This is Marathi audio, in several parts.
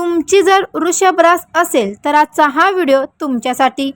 तुमची जर वृषभ रास असेल तर आजचा हा व्हिडिओ तुमच्यासाठी।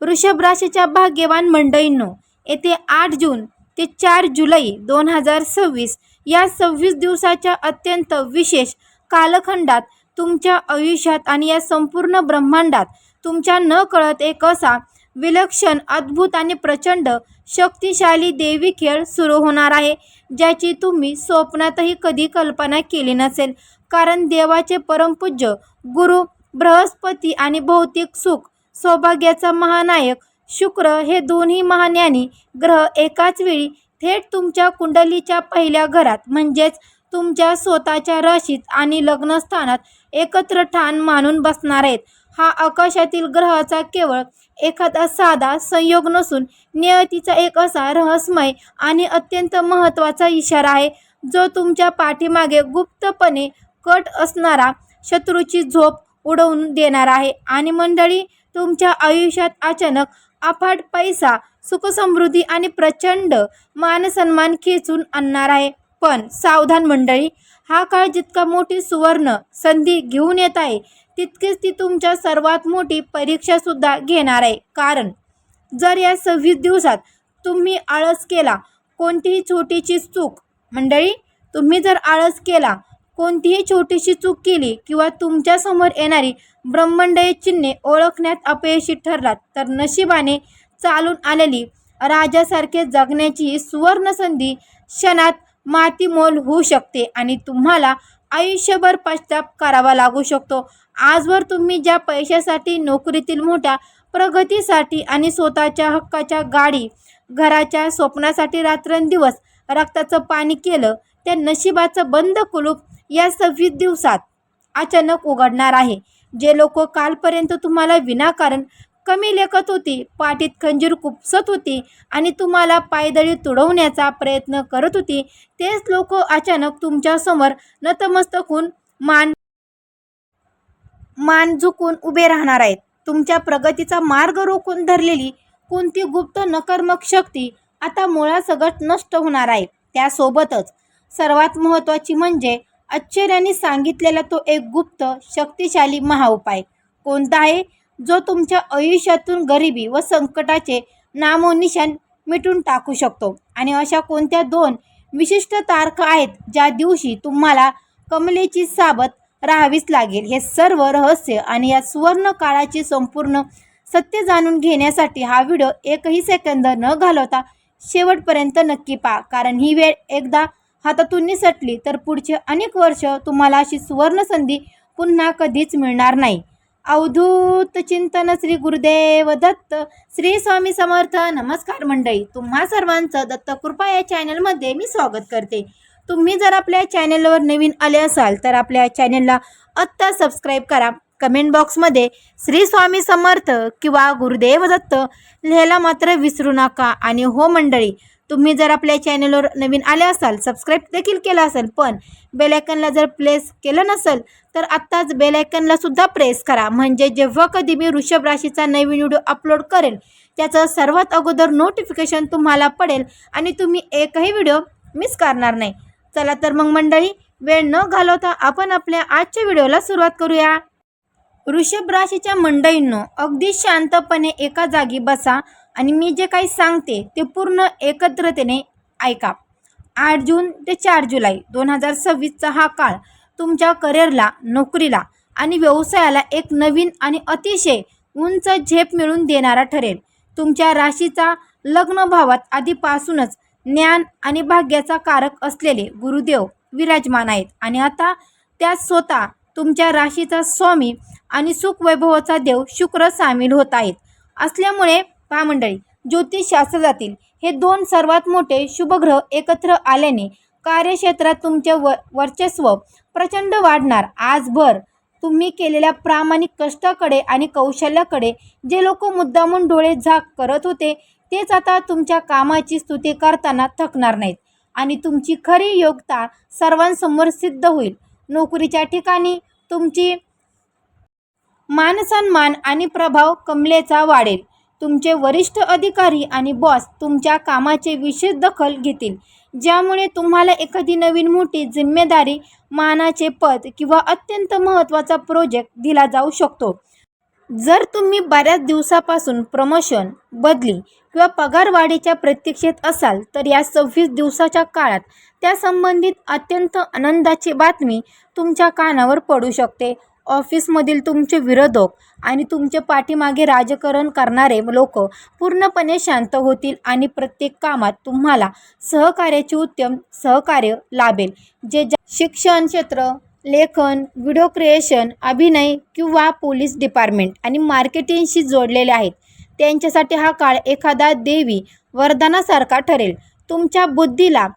वृषभ राशीच्या भाग्यवान मंडळींनो, येथे 8 जून ते 4 जुलै 2026 या 26 दिवसाच्या अत्यंत विशेष कालखंडात तुमच्या आयुष्यात आणि या संपूर्ण ब्रह्मांडात तुमच्या नकळत एक असा विलक्षण, अद्भुत आणि प्रचंड शक्तिशाली देवी खेळ सुरू होणार आहे, ज्याची तुम्ही स्वप्नातही कधी कल्पना केली नसेल। कारण देवाचे परमपूज्य गुरु बृहस्पती आणि भौतिक सुख सौभाग्याचा महानायक शुक्र हे दोन्ही महाज्ञानी ग्रह एकाच वेळी थेट तुमच्या कुंडलीच्या पहिल्या घरात म्हणजेच तुमच्या स्वतःच्या राशीत आणि लग्नस्थानात एकत्र ठाण मानून बसणार आहेत। हा आकाशातील ग्रहाचा केवळ एखादा साधा संयोग नसून नियतीचा एक असा रहस्यमय आणि अत्यंत महत्त्वाचा इशारा आहे, जो तुमच्या पाठीमागे गुप्तपणे कट असणारा शत्रूची झोप उडवून देणार आहे। आणि मंडळी, तुमच्या आयुष्यात अचानक अफाट पैसा, सुखसमृद्धी आणि प्रचंड मानसन्मान खेचून आणणार आहे। पण सावधान मंडळी, हा काळ जितका मोठी सुवर्ण संधी घेऊन येत आहे, तितकीच ती तुमच्या सर्वात मोठी परीक्षा सुद्धा घेणार आहे। कारण जर या 26 दिवसात तुम्ही आळस केला, कोणतीही छोटीशी चूक मंडळी तुम्ही जर आळस केला, कोणतीही छोटीशी चूक केली किंवा तुमच्या समोर येणारी ब्रह्मांडीय चिन्हे ओळखण्यात अपयशी ठरलात, तर नशिबाने चालून आलेली राजासारखे जगण्याची सुवर्ण संधी क्षणात मातीमोल होऊ शकते आणि तुम्हाला आयुष्यभर पश्चाताप करावा लागू शकतो। आजवर तुम्ही ज्या पैशासाठी, नोकरीतील मोठ्या प्रगतीसाठी आणि स्वतःच्या हक्काच्या गाडी, घराच्या स्वप्नासाठी रात्रंदिवस रक्ताचं पाणी केलं, त्या नशिबाचं बंद कुलूप या 26 दिवसात अचानक उघडणार आहे। जे लोक कालपर्यंत तुम्हाला विनाकारण कमी लेखत होती, पाठीत खंजीर खुपसत होती आणि तुम्हाला पायदळी तुडवण्याचा प्रयत्न करत होती, तेच लोक अचानक तुमच्यासमोर नतमस्तक होऊन मान झुकून उभे राहणार आहेत। तुमच्या प्रगतीचा मार्ग रोखून धरलेली कोणती गुप्त नकारात्मक शक्ती आता मुळासकट नष्ट होणार आहे। त्यासोबतच सर्वात महत्त्वाची म्हणजे आश्चर्याने सांगितलेला तो एक गुप्त शक्तिशाली महाउपाय कोणता आहे, जो तुमच्या आयुष्यातून गरिबी व संकटाचे नामोनिशाण मिटून टाकू शकतो। आणि अशा कोणत्या 2 विशिष्ट तारखा आहेत ज्या दिवशी तुम्हाला कमलेची साबत राहावीच लागेल। हे सर्व रहस्य आणि या सुवर्ण काळाची संपूर्ण सत्य जाणून घेण्यासाठी हा व्हिडिओ एकही सेकंद न घालवता शेवटपर्यंत नक्की पहा। कारण ही वेळ एकदा हातातून निसटली तर पुढचे अनेक वर्ष तुम्हाला अशी सुवर्ण संधी पुन्हा कधीच मिळणार नाही। अवधूत चिंतन श्री गुरुदेव दत्त, श्री स्वामी समर्थ। नमस्कार मंडळी, तुम्हा सर्वांचं दत्तकृपा या चॅनलमध्ये मी स्वागत करते। तुम्ही जर आपल्या चॅनलवर नवीन आले असाल तर आपल्या चॅनलला आत्ता सबस्क्राईब करा। कमेंट बॉक्समध्ये श्री स्वामी समर्थ किंवा गुरुदेव दत्त लिहायला मात्र विसरू नका। आणि हो मंडळी, तुम्ही जर आपल्या चॅनलवर नवीन आले असाल, सबस्क्राईब देखील केलं असेल, पण बेल आयकॉनला जर प्रेस केलं नसेल तर आत्ताच बेल आयकॉनला सुद्धा प्रेस करा, म्हणजे जेव्हा कधी मी वृषभ राशीचा नवीन व्हिडिओ अपलोड करेल त्याचं सर्वात अगोदर नोटिफिकेशन तुम्हाला पडेल आणि तुम्ही एकही व्हिडिओ मिस करणार नाही। चला तर मग मंडळी, वेळ न घालवता आपण आपल्या आजच्या व्हिडिओला सुरुवात करूया। वृषभ राशीच्या मंडळींनो, अगदी शांतपणे एका जागी बसा आणि मी जे काही सांगते ते पूर्ण एकत्रितपणे ऐका। 8 जून ते 4 जुलै 2026चा हा काळ तुमच्या करिअरला, नोकरीला आणि व्यवसायाला एक नवीन आणि अतिशय उंच झेप मिळवून देणारा ठरेल। तुमच्या राशीचा लग्न भावात आधीपासूनच ज्ञान आणि भाग्याचा कारक असलेले गुरुदेव विराजमान आहेत आणि आता त्यात स्वतः तुमच्या राशीचा स्वामी आणि सुखवैभवाचा देव शुक्र सामील होत आहेत। असल्यामुळे पहा मंडळी, ज्योतिषशास्त्रातील हे 2 सर्वात मोठे शुभग्रह एकत्र आल्याने कार्यक्षेत्रात तुमचे वर्चस्व प्रचंड वाढणार। आजभर तुम्ही केलेल्या प्रामाणिक कष्टाकडे आणि कौशल्याकडे जे लोक मुद्दामून डोळे झाक करत होते, तेच आता तुमच्या कामाची स्तुती करताना थकणार नाहीत आणि तुमची खरी योग्यता सर्वांसमोर सिद्ध होईल। नोकरीच्या ठिकाणी तुमची मानसन्मान आणि प्रभाव कमलेचा वाढेल। तुमचे वरिष्ठ अधिकारी आणि बॉस तुमच्या कामाचे विशेष दखल घेतील, ज्यामुळे तुम्हाला एखादी नवीन मोठी जिम्मेदारी, मानाचे पद किंवा अत्यंत महत्त्वाचा प्रोजेक्ट दिला जाऊ शकतो. जर तुम्ही बऱ्याच दिवसापासून प्रमोशन, बदली किंवा पगारवाढीच्या प्रतीक्षेत असाल तर या 26 दिवसाच्या काळात त्या संबंधित अत्यंत आनंदाची बातमी तुमच्या कानावर पडू शकते. ऑफिसमधील तुमचे विरोधक आणि तुमचे पाठीमागे राजकारण करणारे लोक पूर्णपणे शांत होतील आणि प्रत्येक कामात तुम्हाला सहकार्याचे उत्तम सहकार्य लाभेल. शिक्षण क्षेत्र, लेखन, व्हिडिओ क्रिएशन, अभिनय किंवा पोलीस डिपार्टमेंट आणि मार्केटिंगशी जोडलेले आहेत त्यांच्यासाठी हा काळ एखादा देवी वरदानासारखा ठरेल. तुमच्या बुद्धीला,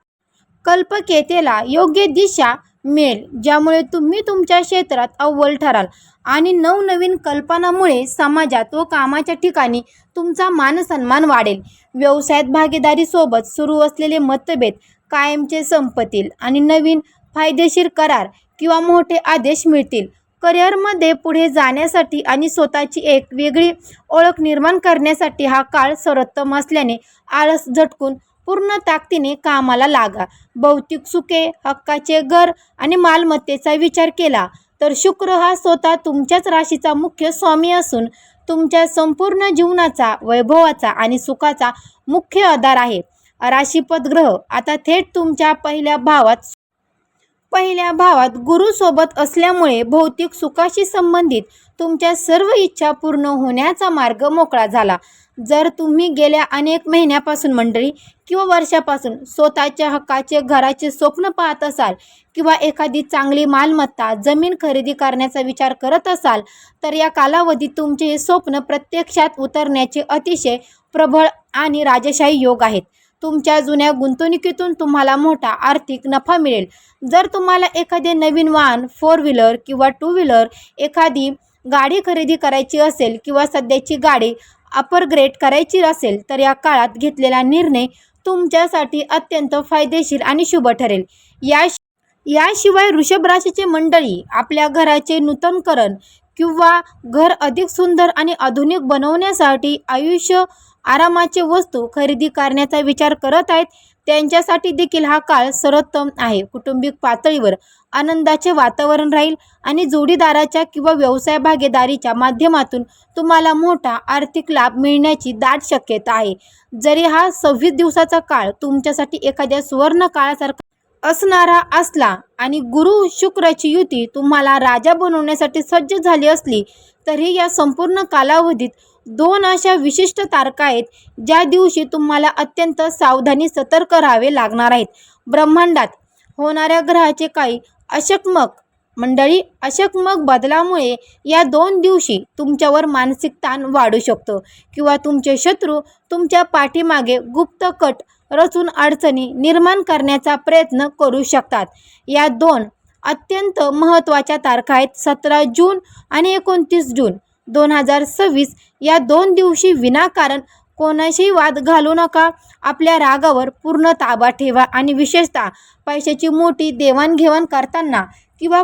कल्पकतेला योग्य दिशा मिळेल, ज्यामुळे तुम्ही तुमच्या क्षेत्रात अव्वल ठराल आणि नवनवीन कल्पनांमुळे समाजात व कामाच्या ठिकाणी तुमचा मानसन्मान वाढेल. व्यवसायात भागीदारीसोबत सुरू असलेले मतभेद कायमचे संपतील आणि नवीन फायदेशीर करार किंवा मोठे आदेश मिळतील. करिअरमध्ये पुढे जाण्यासाठी आणि स्वतःची एक वेगळी ओळख निर्माण करण्यासाठी हा काळ सर्वोत्तम असल्याने आळस झटकून पूर्ण ताकदीने कामाला लागा. भौतिक सुखे, हक्काचे घर आणि मालमत्तेचा विचार केला तर शुक्र हा स्वतः तुमच्याच राशीचा मुख्य स्वामी असून तुमच्या संपूर्ण जीवनाचा, वैभवाचा आणि सुखाचा मुख्य आधार आहे. राशीपद ग्रह आता थेट तुमच्या पहिल्या भावात गुरुसोबत असल्यामुळे भौतिक सुखाशी संबंधित तुमच्या सर्व इच्छा पूर्ण होण्याचा मार्ग मोकळा झाला. जर तुम्ही गेल्या अनेक महिन्यापासून मंडळी किंवा वर्षापासून स्वतःच्या हक्काचे घराचे स्वप्न पाहत असाल किंवा एखादी चांगली मालमत्ता, जमीन खरेदी करण्याचा विचार करत असाल तर या कालावधीत तुमचे हे स्वप्न प्रत्यक्षात उतरण्याचे अतिशय प्रबळ आणि राजशाही योग आहेत. तुमच्या जुन्या गुंतवणुकीतून तुम्हाला मोठा आर्थिक नफा मिळेल. जर तुम्हाला एखादे नवीन वाहन, 4 व्हीलर किंवा 2 व्हीलर, एखादी गाडी खरेदी करायची असेल किंवा सध्याची गाडी अपग्रेड करायची असेल तर या काळात घेतलेला निर्णय तुमच्यासाठी अत्यंत फायदेशीर आणि शुभ ठरेल. याशिवाय वृषभ राशीचे मंडळी आपल्या घराचे नूतनीकरण किंवा घर अधिक सुंदर आणि आधुनिक बनवण्यासाठी आरामाचे वस्तू खरेदी करण्याचा विचार करत आहेत त्यांच्यासाठी देखील हा काळ सर्वोत्तम आहे. कौटुंबिक पातळीवर आनंदाचे वातावरण राहील आणि जोडीदाराच्या किंवा व्यवसाय भागीदारीच्या माध्यमातून तुम्हाला मोठा आर्थिक लाभ मिळण्याची दाट शक्यता आहे. जरी हा 26 दिवसाचा काळ तुमच्यासाठी एखाद्या सुवर्ण काळासारखा असणारा असला आणि गुरु शुक्राची युती तुम्हाला राजा बनवण्यासाठी सज्ज झाली असली तरी या संपूर्ण कालावधीत 2 अशा विशिष्ट तारखा आहेत ज्या दिवशी तुम्हाला अत्यंत सावधानी सतर्क राहावे लागणार आहेत. ब्रह्मांडात होणाऱ्या ग्रहाचे काही अशक्मक बदलामुळे या 2 दिवशी तुमच्यावर मानसिक ताण वाढू शकतो किंवा तुमचे शत्रू तुमच्या पाठीमागे गुप्त कट रचून अडचणी निर्माण करण्याचा प्रयत्न करू शकतात. या 2 अत्यंत महत्त्वाच्या तारखा आहेत 17 जून आणि 29 जून 2026. या 2 दिवशी विनाकारण कोणाशीही वाद घालू नका. आपल्या रागावर पूर्ण ताबा ठेवा आणि विशेषतः पैशाची मोठी देवाणघेवाण करताना किंवा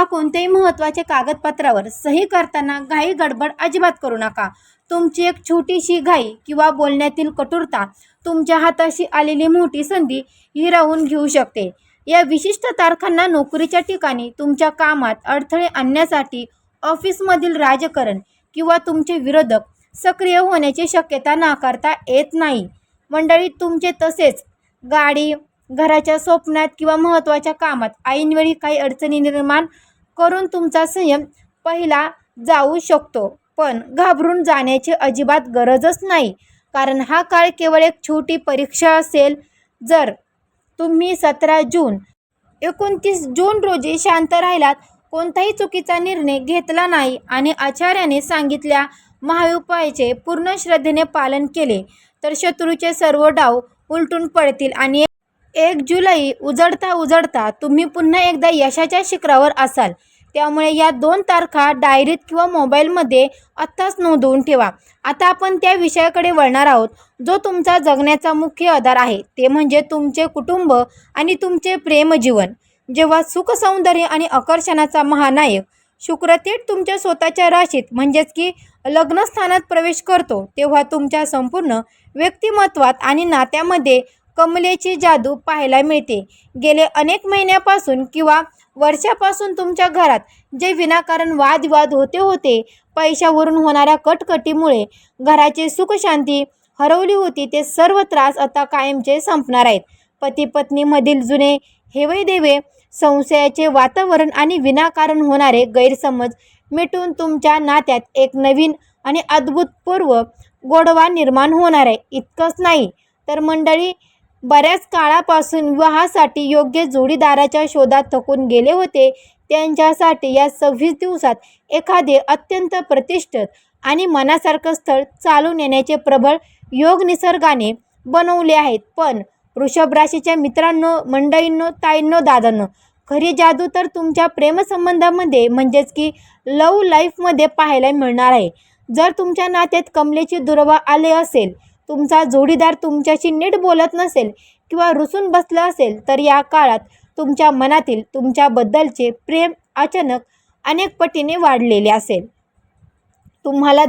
कोणत्याही महत्त्वाच्या कागदपत्रावर सही करताना घाई गडबड अजिबात करू नका. तुमची एक छोटीशी घाई किंवा बोलण्यातील कटुरता तुमच्या हाताशी आलेली मोठी संधी हिरावून घेऊ शकते. या विशिष्ट तारखांना नोकरीच्या ठिकाणी तुमच्या कामात अडथळे आणण्यासाठी ऑफिसमधील राजकारण किंवा तुमचे विरोधक सक्रिय होण्याची शक्यता नाकारता येत नाही. मंडळी, तुमचे तसेच गाडी, घराच्या स्वप्नात किंवा महत्त्वाच्या कामात ऐनवेळी काही अडचणी निर्माण करून तुमचा संयम पाहिला जाऊ शकतो. पण घाबरून जाण्याची अजिबात गरजच नाही, कारण हा काळ केवळ एक छोटी परीक्षा असेल. जर तुम्ही 17 जून 29 जून रोजी शांत राहिलात, कोणताही चुकीचा निर्णय घेतला नाही आणि आचार्याने सांगितल्या महाउपायाचे पूर्ण श्रद्धेने पालन केले तर शत्रूचे सर्व डाव उलटून पडतील आणि 1 जुलै उजळता तुम्ही पुन्हा एकदा यशाच्या शिखरावर असाल. त्यामुळे या 2 तारखा डायरीत किंवा मोबाईलमध्ये आत्ताच नोंदवून ठेवा. आता आपण त्या विषयाकडे वळणार आहोत जो तुमचा जगण्याचा मुख्य आधार आहे, ते म्हणजे तुमचे कुटुंब आणि तुमचे प्रेमजीवन. जेव्हा सुख, सौंदर्य आणि आकर्षणाचा महानायक शुक्र थेट तुमच्या स्वतःच्या राशीत म्हणजेच की लग्नस्थानात प्रवेश करतो तेव्हा तुमच्या संपूर्ण व्यक्तिमत्वात आणि नात्यामध्ये कमलेची जादू पाहायला मिळते. गेले अनेक महिन्यापासून किंवा वर्षापासून तुमच्या घरात जे विनाकारण वादविवाद होते, पैशावरून होणाऱ्या कटकटीमुळे घराची सुखशांती हरवली होती, ते सर्व त्रास आता कायमचे संपणार आहेत. पती पत्नीमधील जुने हेवेदेवे, संशयाचे वातावरण आणि विनाकारण होणारे गैरसमज मिटून तुमच्या नात्यात एक नवीन आणि अभूतपूर्व गोडवा निर्माण होणार आहे. इतकंच नाही तर मंडळी, बऱ्याच काळापासून विवाहासाठी योग्य जोडीदाराच्या शोधात थकून गेले होते, त्यांच्यासाठी या 26 दिवसात एखादे अत्यंत प्रतिष्ठित आणि मनासारखं स्थळ चालून येण्याचे प्रबळ योग निसर्गाने बनवले आहेत. पण वृषभ राशीच्या मित्रांनो, मंडळींनो, ताईंनो, दादांनो, खरी जादू तर तुमच्या प्रेमसंबंधामध्ये म्हणजेच की लव्ह लाईफमध्ये पाहायला मिळणार आहे. जर तुमच्या नात्यात कमलेची दुर्वा आले असेल, तुमचा जोडीदार तुमच्याशी नीट बोलत नसेल किंवा रुसून बसला असेल, तर या काळात तुमच्या मनातील तुमच्याबद्दलचे प्रेम अचानक अनेक पटीने वाढलेले असेल. तुम्हाला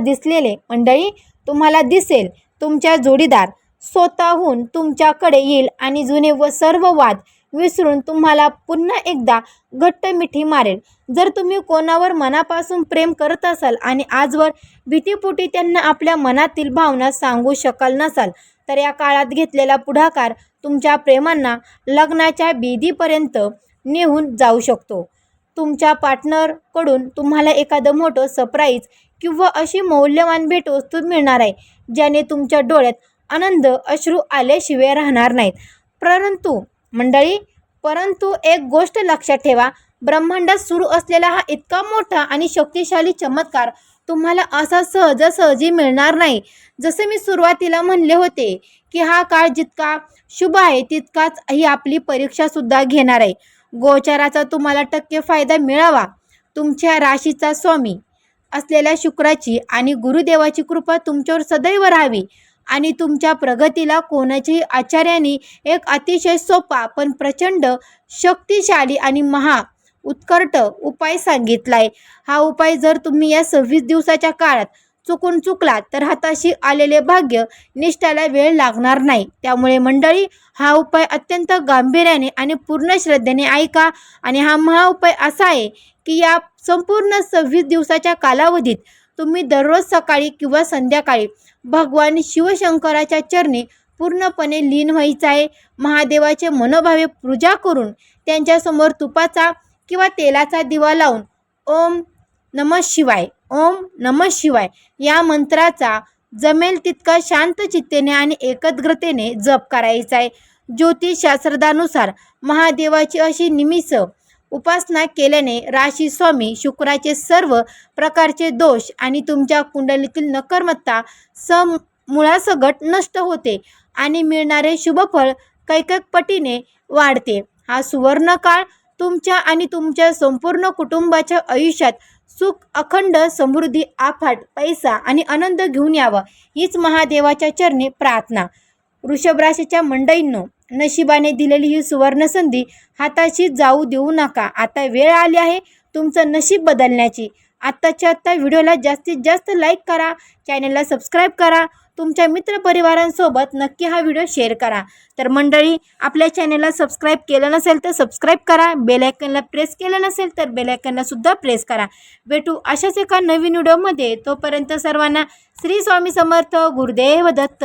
दिसेल तुमच्या जोडीदार स्वतःहून तुमच्याकडे येईल आणि जुने व सर्व वाद विसरून तुम्हाला पुन्हा एकदा घट्ट मिठी मारेल. जर तुम्ही कोणावर मनापासून प्रेम करत असाल आणि आजवर भीतीपोटी त्यांना आपल्या मनातील भावना सांगू शकाल नसाल, तर या काळात घेतलेला पुढाकार तुमच्या प्रेमांना लग्नाच्या बेदीपर्यंत नेऊन जाऊ शकतो. तुमच्या पार्टनरकडून तुम्हाला एखादं मोठं सरप्राईज किंवा अशी मौल्यवान भेटवस्तू मिळणार आहे, ज्याने तुमच्या डोळ्यात आनंद अश्रू आल्याशिवाय राहणार नाहीत. परंतु एक गोष्ट लक्षात ठेवा, ब्रह्मांडात सुरू असलेला हा इतका मोठा आणि शक्तिशाली चमत्कार तुम्हाला असा सहजासहजी मिळणार नाही. जसे मी सुरुवातीला म्हणले होते की हा काळ जितका शुभ आहे, तितकाच ही आपली परीक्षासुद्धा घेणार आहे. गोचाराचा तुम्हाला टक्के फायदा मिळावा, तुमच्या राशीचा स्वामी असलेल्या शुक्राची आणि गुरुदेवाची कृपा तुमच्यावर सदैव राहावी आणि तुमच्या प्रगतीला कोणाच्याही आचार्याने एक अतिशय सोपा पण प्रचंड शक्तिशाली आणि उत्कट उपाय सांगितलाय. हा उपाय जर तुम्ही या 26 दिवसाच्या काळात चुकलात तर हाताशी आलेले भाग्य निष्ठाला वेळ लागणार नाही. त्यामुळे मंडळी, हा उपाय अत्यंत गांभीर्याने आणि पूर्ण श्रद्धेने ऐका. आणि हा महाउपाय असा आहे की या संपूर्ण 26 दिवसाच्या कालावधीत तुम्ही दररोज सकाळी किंवा संध्याकाळी भगवान शिवशंकराच्या चरणी पूर्णपणे लीन व्हायचं आहे. महादेवाचे मनोभावे पूजा करून त्यांच्यासमोर तुपाचा किंवा तेलाचा दिवा लावून ओम नमः शिवाय या मंत्राचा जमेल तितका शांत चित्तेने आणि एकाग्रतेने जप करायचा आहे. ज्योतिषशास्त्रानुसार महादेवाची अशी निमिष उपासना केल्याने राशी स्वामी शुक्राचे सर्व प्रकारचे दोष आणि तुमच्या कुंडलीतील नकारात्मकता मुळासकट नष्ट होते आणि मिळणारे शुभफळ कैक पटीने वाढते. हा सुवर्ण काळ तुमच्या आणि तुमच्या संपूर्ण कुटुंबाच्या आयुष्यात सुख, अखंड समृद्धी, अफाट पैसा आणि आनंद घेऊन यावा, हीच महादेवाच्या चरणी प्रार्थना. वृषभ राशीच्या मंडळींनो, नशिबाने दिलेली ही सुवर्ण संधी हाताशी जाऊ देऊ नका. आता वेळ आली आहे तुमचं नशीब बदलण्याची. आत्ता व्हिडिओला जास्तीत जास्त लाईक करा, चॅनलला सबस्क्राईब करा, तुमच्या मित्रपरिवारांसोबत नक्की हा व्हिडिओ शेअर करा. तर मंडळी, आपल्या चॅनलला सबस्क्राईब केलं नसेल तर सबस्क्राईब करा, बेल आयकॉनला प्रेस केलं नसेल तर बेल आयकॉनला सुद्धा प्रेस करा. भेटू अशाच एका नवीन व्हिडिओमध्ये. तोपर्यंत सर्वांना श्री स्वामी समर्थ. गुरुदेव दत्त.